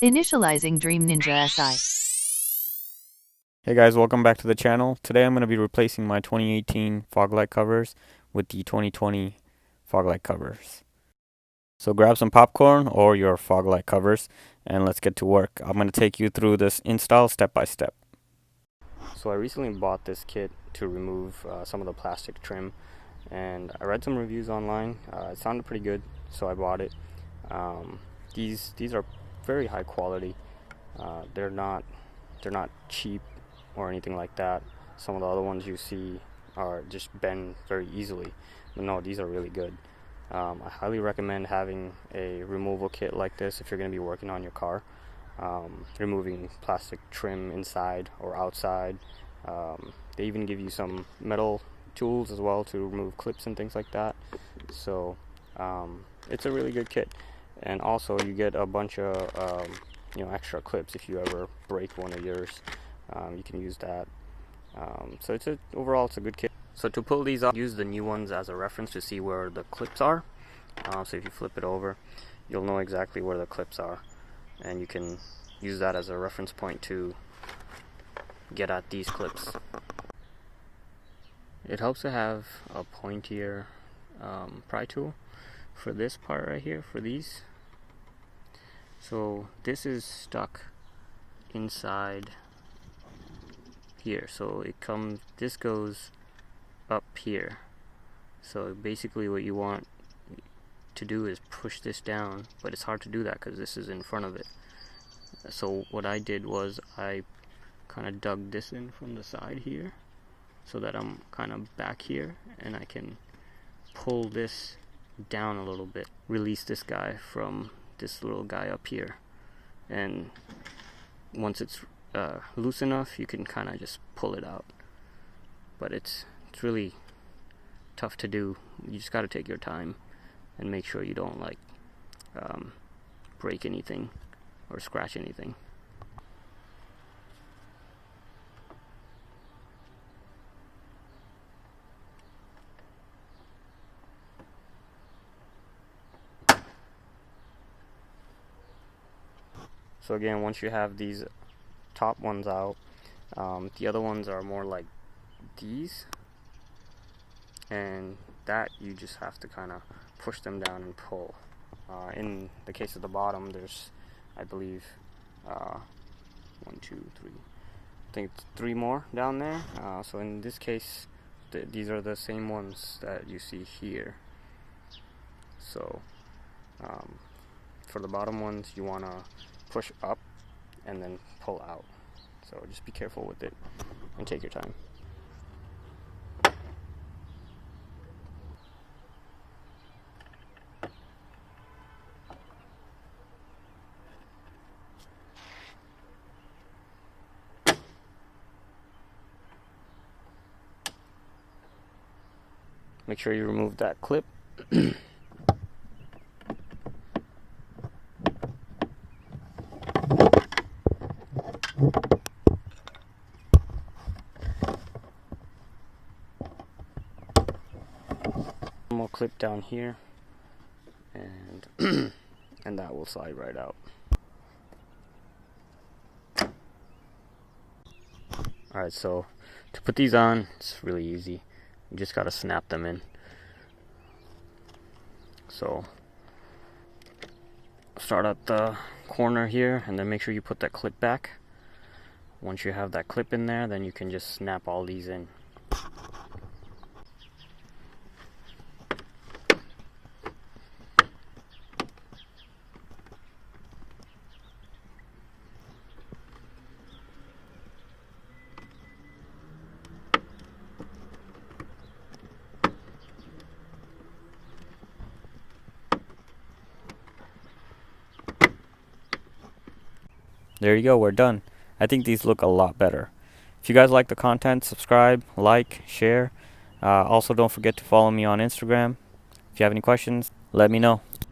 Initializing Dream Ninja SI. Hey guys, welcome back to the channel. Today I'm going to be replacing my 2018 fog light covers with the 2020 fog light covers. So grab some popcorn or your fog light covers and let's get to work. I'm going to take you through this install step by step. So I recently bought this kit to remove some of the plastic trim, and I read some reviews online. It sounded pretty good, so I bought it. These are very high quality. They're not cheap or anything like that. Some of the other ones you see are just bend very easily, but no, these are really good. I highly recommend having a removal kit like this if you're going to be working on your car, removing plastic trim inside or outside. They even give you some metal tools as well to remove clips and things like that. So it's a really good kit, and also you get a bunch of extra clips if you ever break one of yours. You can use that. So overall it's a good kit. So to pull these off, use the new ones as a reference to see where the clips are. So if you flip it over, you'll know exactly where the clips are, and you can use that as a reference point to get at these clips. It helps to have a pointier pry tool for this part right here, for these. So this is stuck inside here, so this goes up here. So basically what you want to do is push this down, but it's hard to do that because this is in front of it. So what I did was I kind of dug this in from the side here so that I'm kind of back here, and I can pull this down a little bit, release this guy from this little guy up here, and once it's loose enough, you can kind of just pull it out. But it's really tough to do. You just got to take your time and make sure you don't break anything or scratch anything. So again, once you have these top ones out, the other ones are more like these, and that you just have to kind of push them down and pull. In the case of the bottom, there's, I believe, 1, 2, 3, I think it's 3 more down there. So in this case, these are the same ones that you see here. So for the bottom ones, you want to push up and then pull out. So just be careful with it and take your time. Make sure you remove that clip. One more clip down here, and and that will slide right out. Alright, so to put these on, it's really easy. You just gotta snap them in. So start at the corner here, and then make sure you put that clip back. Once you have that clip in there, then you can just snap all these in. There you go, we're done. I think these look a lot better. If you guys like the content, subscribe, like, share. Also, don't forget to follow me on Instagram. If you have any questions, let me know.